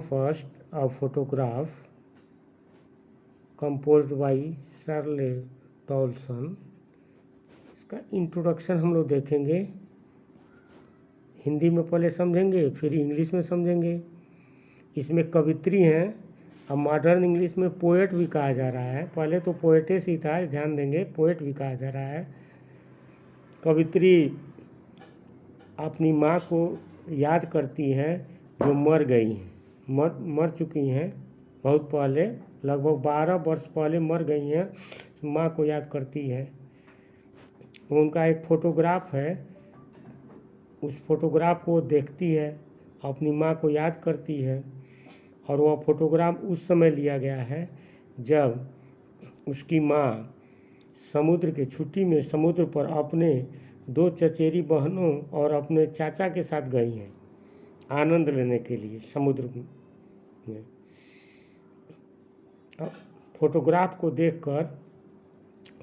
First a photograph composed by Shirley Toulson. इसका introduction हम लोग देखेंगे, हिंदी में पहले समझेंगे फिर इंग्लिश में समझेंगे। इसमें कवित्री हैं, अब मॉडर्न इंग्लिश में पोएट भी कहा जा रहा है, पहले तो पोएटेस ही था, ध्यान देंगे, पोएट भी कहा जा रहा है। कवित्री अपनी माँ को याद करती हैं जो मर गई हैं, मर चुकी हैं बहुत पहले, लगभग 12 वर्ष पहले मर गई हैं, माँ को याद करती है। उनका एक फोटोग्राफ है, उस फोटोग्राफ को देखती है, अपनी माँ को याद करती है। और वह फोटोग्राफ उस समय लिया गया है जब उसकी माँ समुद्र के छुट्टी में समुद्र पर अपने 2 चचेरी बहनों और अपने चाचा के साथ गई हैं आनंद लेने के लिए समुद्र में। फोटोग्राफ को देखकर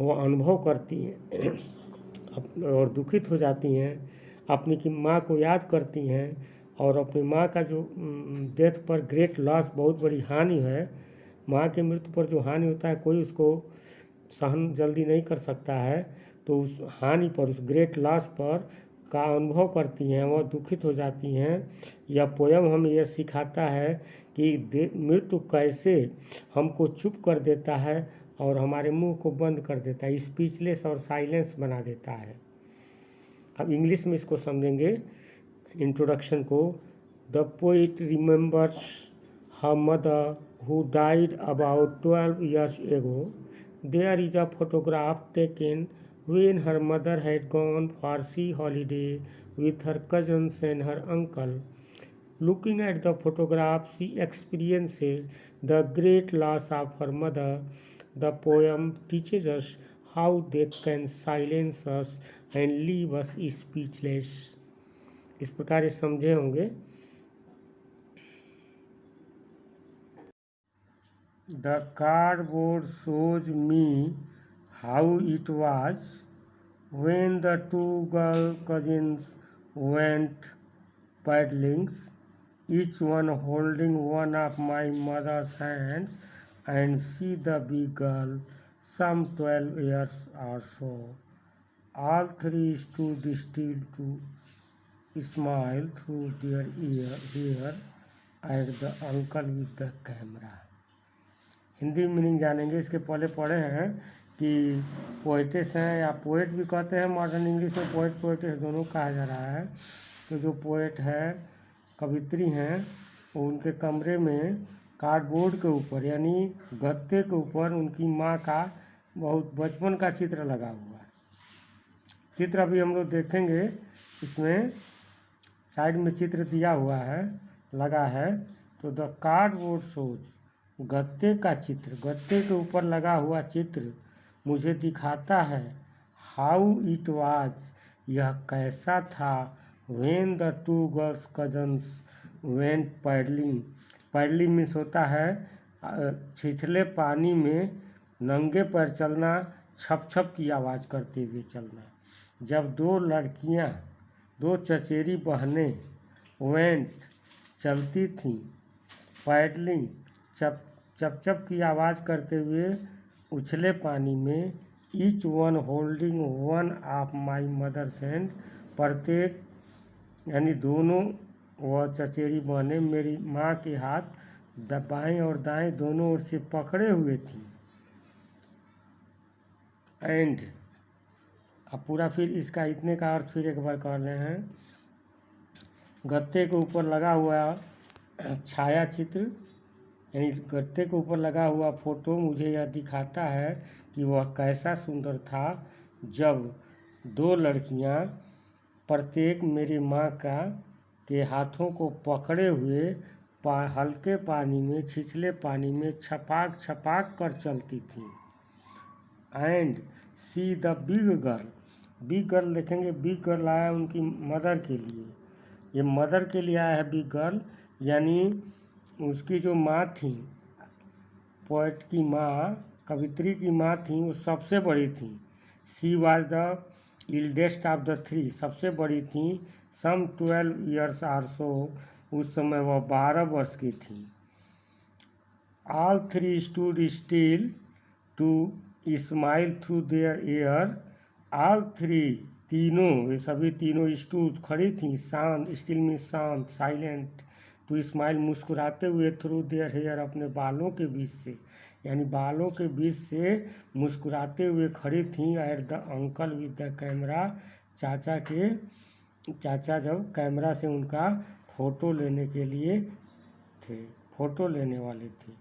वो अनुभव करती हैं और दुखित हो जाती हैं, अपनी की माँ को याद करती हैं और अपनी माँ का जो डेथ पर ग्रेट लॉस, बहुत बड़ी हानि है, माँ की मृत्यु पर जो हानि होता है कोई उसको सहन जल्दी नहीं कर सकता है, तो उस हानि पर, उस ग्रेट लॉस पर का अनुभव करती हैं, वह दुखित हो जाती हैं। यह पोयम हमें यह सिखाता है कि मृत्यु कैसे हमको चुप कर देता है और हमारे मुंह को बंद कर देता है, स्पीचलेस और साइलेंस बना देता है। अब इंग्लिश में इसको समझेंगे इंट्रोडक्शन को। The poet remembers her mother who died about 12 years ago. There is a photograph taken when her mother had gone for sea holiday with her cousins and her uncle. Looking at the photograph, she experiences the great loss of her mother. The poem teaches us how death can silence us and leave us speechless. इस प्रकार ये समझे होंगे। The cardboard shows me how it was when the 2 girl cousins went paddling, each one holding one of my mother's hands, and see the big girl, some 12 years or so. All 3 stood still to smile through their ear at the uncle with the camera. Hindi meaning जानेंगे। इसके पहले पढ़े हैं कि poetess हैं या poet भी कहते हैं, मॉडर्न इंग्लिश में पोएट पोएटेस दोनों कहा जा रहा है। तो जो पोएट है कवित्री हैं, वो उनके कमरे में कार्डबोर्ड के ऊपर यानी गत्ते के ऊपर उनकी माँ का बहुत बचपन का चित्र लगा हुआ है। चित्र अभी हम लोग देखेंगे, इसमें साइड में चित्र दिया हुआ है, लगा है। तो द कार्डबोर्ड शोज, गत्ते का चित्र, गत्ते के ऊपर लगा हुआ चित्र मुझे दिखाता है हाउ इट वाज, यह कैसा था, when the 2 girls cousins went paddling. Paddling means होता है छिछले पानी में नंगे पैर चलना, छप छप की आवाज़ करते हुए चलना। जब 2 लड़कियां, 2 चचेरी बहनें वेंट चलती थीं, पैडलिंग चप चप की आवाज़ करते हुए उछले पानी में, each one holding one of my mother's hand, प्रत्येक यानी दोनों वह चचेरी बहनें मेरी माँ के हाथ बाएं और दाएं दोनों ओर से पकड़े हुए थी। एंड अब पूरा फिर इसका इतने का अर्थ फिर एक बार कर रहे हैं। गत्ते के ऊपर लगा हुआ छाया चित्र यानी गत्ते के ऊपर लगा हुआ फोटो मुझे यह दिखाता है कि वह कैसा सुंदर था जब 2 लड़कियां प्रत्येक मेरी माँ के हाथों को पकड़े हुए हल्के पानी में, छिछले पानी में छपाक छपाक कर चलती थी। And see the big girl, big girl देखेंगे, बिग गर्ल आया उनकी मदर के लिए, ये मदर के लिए आया है बिग गर्ल, यानी उसकी जो माँ थी, पोएट की माँ, कवित्री की माँ थी, वो सबसे बड़ी थी। She was the eldest of the 3, सबसे बड़ी थी। सम 12 years or so, उस समय वह 12 वर्ष की थी। All three stood still to smile through their air. All three, तीनों, ये सभी तीनों स्टूड खड़ी थीं, शांत, स्टिल मीन्स शांत, साइलेंट, टू स्माइल मुस्कुराते हुए, थ्रू देयर हेयर अपने बालों के बीच से, यानी बालों के बीच से मुस्कुराते हुए खड़ी थीं। Eight the uncle with the camera, चाचा जब कैमरा से उनका फ़ोटो लेने के लिए थे, फ़ोटो लेने वाले थे।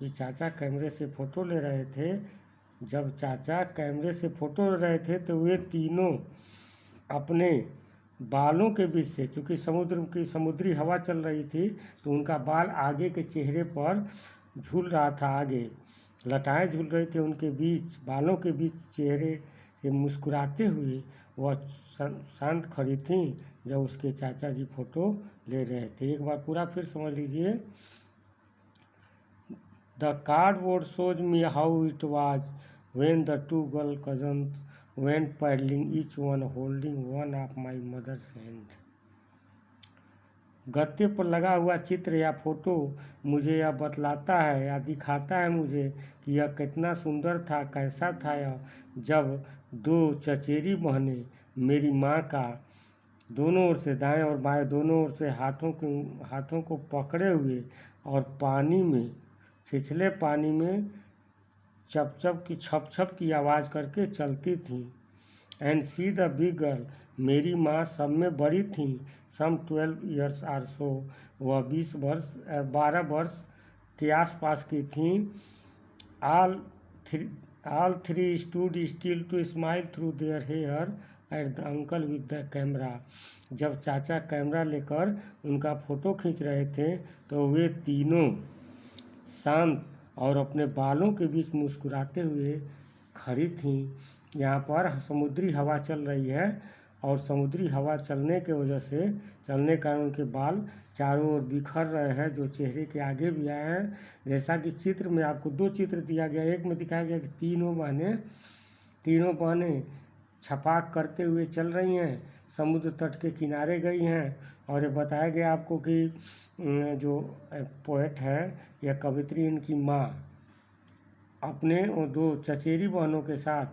ये चाचा कैमरे से फ़ोटो ले रहे थे। जब चाचा कैमरे से फ़ोटो ले रहे थे तो वे तीनों अपने बालों के बीच से, चूँकि समुद्री हवा चल रही थी तो उनका बाल आगे के चेहरे पर झूल रहा था, आगे लटाएं झूल रही थी उनके बीच, बालों के बीच चेहरे से मुस्कुराते हुए वह शांत खड़ी थीं जब उसके चाचा जी फ़ोटो ले रहे थे। एक बार पूरा फिर समझ लीजिए। The cardboard shows me how it was when the two girl cousins went paddling, each one holding one of my mother's hand. गत्ते पर लगा हुआ चित्र या फोटो मुझे यह बतलाता है या दिखाता है मुझे कि यह कितना सुंदर था, कैसा था यह, जब दो चचेरी बहनें मेरी माँ का दोनों ओर से, दाएं और बाएं दोनों ओर से हाथों को पकड़े हुए और पानी में, छिछले पानी में छप छप की आवाज़ करके चलती थीं। And see the big girl, मेरी माँ सब में बड़ी थीं, सम 12 ईयर्स आर सो, वह 12 वर्ष के आसपास की थीं। All three stood still to smile through their hair at the uncle with the camera. जब चाचा कैमरा लेकर उनका फ़ोटो खींच रहे थे तो वे तीनों शांत और अपने बालों के बीच मुस्कुराते हुए खड़ी थीं। यहाँ पर समुद्री हवा चल रही है और समुद्री हवा चलने के वजह से, चलने के कारण उनके बाल चारों ओर बिखर रहे हैं, जो चेहरे के आगे भी आए हैं। जैसा कि चित्र में आपको दो चित्र दिया गया, एक में दिखाया गया कि तीनों बहनें छपाक करते हुए चल रही हैं, समुद्र तट के किनारे गई हैं। और ये बताया गया आपको कि जो पोएट है या कवित्री, इनकी माँ अपने दो चचेरी बहनों के साथ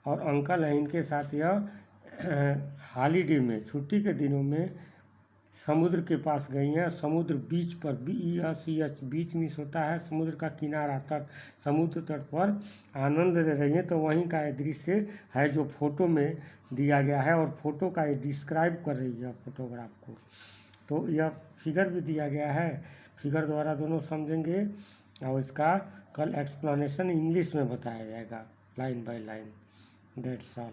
और अंकल हैं इनके साथ यह हॉलीडे में, छुट्टी के दिनों में समुद्र के पास गई हैं। समुद्र बीच पर, BEACH, बीच मिस होता है समुद्र का किनारा, तट, समुद्र तट पर आनंद ले रही हैं। तो वहीं का ये दृश्य है जो फोटो में दिया गया है और फोटो का ये डिस्क्राइब कर रही है फोटोग्राफ को। तो यह फिगर भी दिया गया है, फिगर द्वारा दोनों समझेंगे और इसका कल एक्सप्लेनेशन इंग्लिश में बताया जाएगा, line by line. That's all.